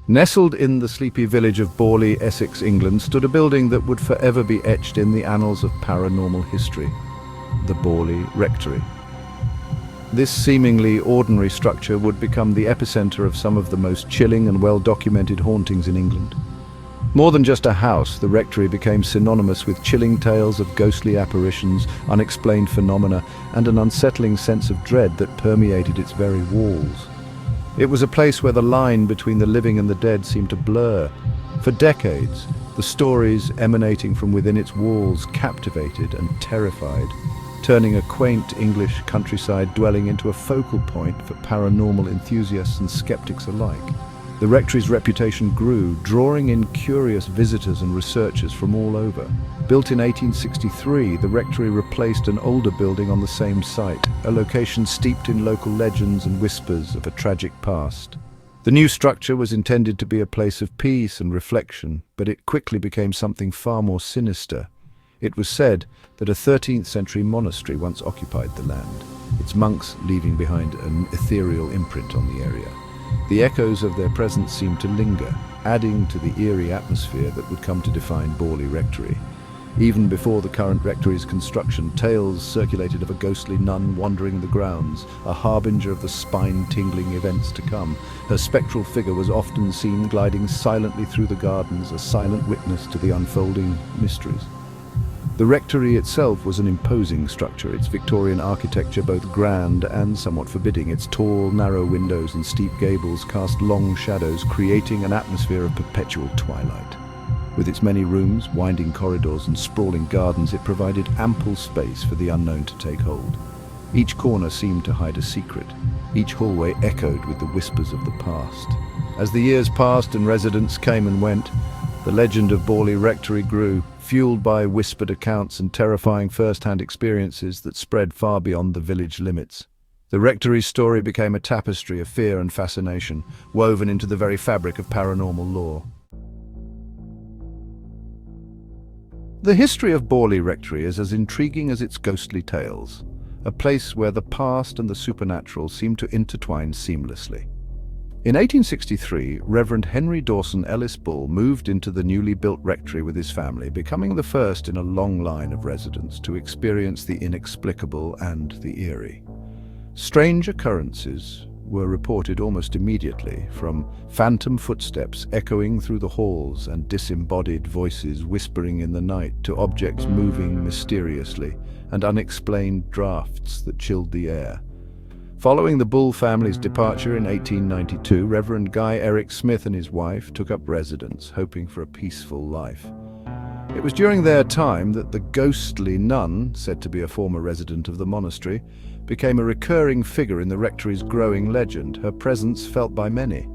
Nestled in the sleepy village of Borley, Essex, England, stood a building that would forever be etched in the annals of paranormal history, the Borley Rectory. This seemingly ordinary structure would become the epicenter of some of the most chilling and well-documented hauntings in England. More than just a house, the rectory became synonymous with chilling tales of ghostly apparitions, unexplained phenomena, and an unsettling sense of dread that permeated its very walls. It was a place where the line between the living and the dead seemed to blur. For decades, the stories emanating from within its walls captivated and terrified, turning a quaint English countryside dwelling into a focal point for paranormal enthusiasts and skeptics alike. The rectory's reputation grew, drawing in curious visitors and researchers from all over. Built in 1863, the rectory replaced an older building on the same site, a location steeped in local legends and whispers of a tragic past. The new structure was intended to be a place of peace and reflection, but it quickly became something far more sinister. It was said that a 13th century monastery once occupied the land, its monks leaving behind an ethereal imprint on the area. The echoes of their presence seemed to linger, adding to the eerie atmosphere that would come to define Borley Rectory. Even before the current rectory's construction, tales circulated of a ghostly nun wandering the grounds, a harbinger of the spine-tingling events to come. Her spectral figure was often seen gliding silently through the gardens, a silent witness to the unfolding mysteries. The rectory itself was an imposing structure, its Victorian architecture both grand and somewhat forbidding. Its tall, narrow windows and steep gables cast long shadows, creating an atmosphere of perpetual twilight. With its many rooms, winding corridors and sprawling gardens, it provided ample space for the unknown to take hold. Each corner seemed to hide a secret. Each hallway echoed with the whispers of the past. As the years passed and residents came and went, the legend of Borley Rectory grew, fueled by whispered accounts and terrifying first-hand experiences that spread far beyond the village limits. The rectory's story became a tapestry of fear and fascination, woven into the very fabric of paranormal lore. The history of Borley Rectory is as intriguing as its ghostly tales, a place where the past and the supernatural seem to intertwine seamlessly. In 1863, Reverend Henry Dawson Ellis Bull moved into the newly built rectory with his family, becoming the first in a long line of residents to experience the inexplicable and the eerie. Strange occurrences were reported almost immediately, from phantom footsteps echoing through the halls and disembodied voices whispering in the night to objects moving mysteriously and unexplained drafts that chilled the air. Following the Bull family's departure in 1892, Reverend Guy Eric Smith and his wife took up residence, hoping for a peaceful life. It was during their time that the ghostly nun, said to be a former resident of the monastery, became a recurring figure in the rectory's growing legend, her presence felt by many.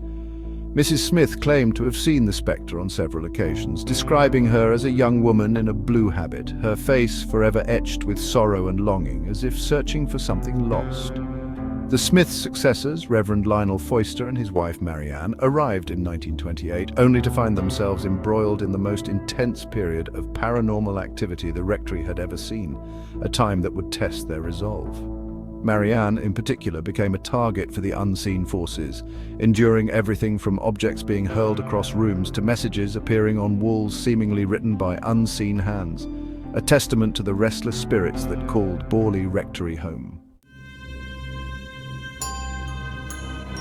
Mrs. Smith claimed to have seen the spectre on several occasions, describing her as a young woman in a blue habit, her face forever etched with sorrow and longing, as if searching for something lost. The Smiths' successors, Reverend Lionel Foyster and his wife Marianne, arrived in 1928, only to find themselves embroiled in the most intense period of paranormal activity the rectory had ever seen, a time that would test their resolve. Marianne, in particular, became a target for the unseen forces, enduring everything from objects being hurled across rooms to messages appearing on walls seemingly written by unseen hands, a testament to the restless spirits that called Borley Rectory home.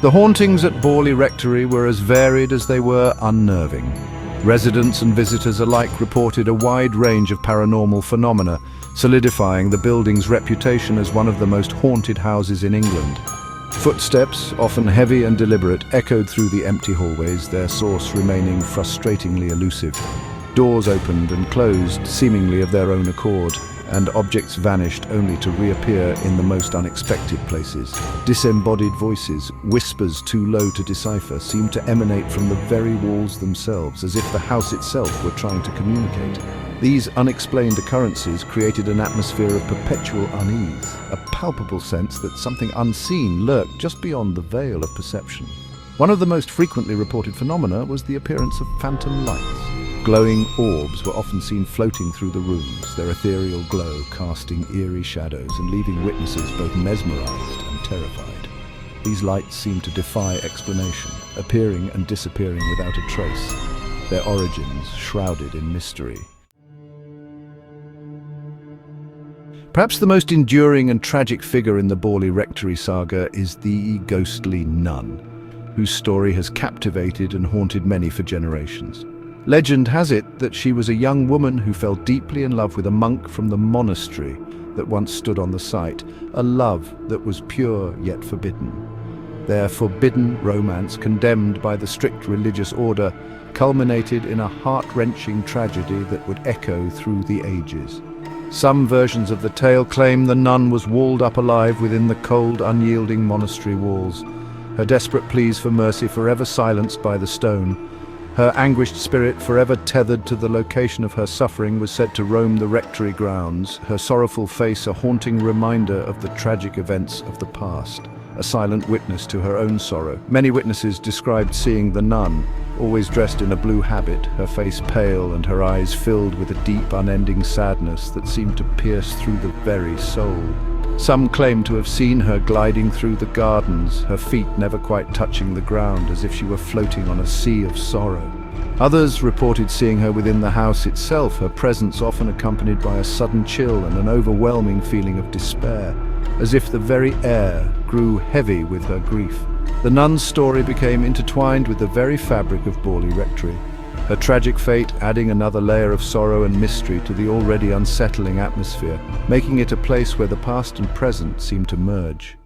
The hauntings at Borley Rectory were as varied as they were unnerving. Residents and visitors alike reported a wide range of paranormal phenomena, solidifying the building's reputation as one of the most haunted houses in England. Footsteps, often heavy and deliberate, echoed through the empty hallways, their source remaining frustratingly elusive. Doors opened and closed, seemingly of their own accord, and objects vanished only to reappear in the most unexpected places. Disembodied voices, whispers too low to decipher, seemed to emanate from the very walls themselves, as if the house itself were trying to communicate. These unexplained occurrences created an atmosphere of perpetual unease, a palpable sense that something unseen lurked just beyond the veil of perception. One of the most frequently reported phenomena was the appearance of phantom lights. Glowing orbs were often seen floating through the rooms, their ethereal glow casting eerie shadows and leaving witnesses both mesmerized and terrified. These lights seem to defy explanation, appearing and disappearing without a trace, their origins shrouded in mystery. Perhaps the most enduring and tragic figure in the Borley Rectory saga is the ghostly nun, whose story has captivated and haunted many for generations. Legend has it that she was a young woman who fell deeply in love with a monk from the monastery that once stood on the site, a love that was pure yet forbidden. Their forbidden romance, condemned by the strict religious order, culminated in a heart-wrenching tragedy that would echo through the ages. Some versions of the tale claim the nun was walled up alive within the cold, unyielding monastery walls, her desperate pleas for mercy forever silenced by the stone. Her anguished spirit, forever tethered to the location of her suffering, was said to roam the rectory grounds, her sorrowful face a haunting reminder of the tragic events of the past, a silent witness to her own sorrow. Many witnesses described seeing the nun, always dressed in a blue habit, her face pale and her eyes filled with a deep, unending sadness that seemed to pierce through the very soul. Some claim to have seen her gliding through the gardens, her feet never quite touching the ground, as if she were floating on a sea of sorrow. Others reported seeing her within the house itself, her presence often accompanied by a sudden chill and an overwhelming feeling of despair, as if the very air grew heavy with her grief. The nun's story became intertwined with the very fabric of Borley Rectory, her tragic fate adding another layer of sorrow and mystery to the already unsettling atmosphere, making it a place where the past and present seem to merge.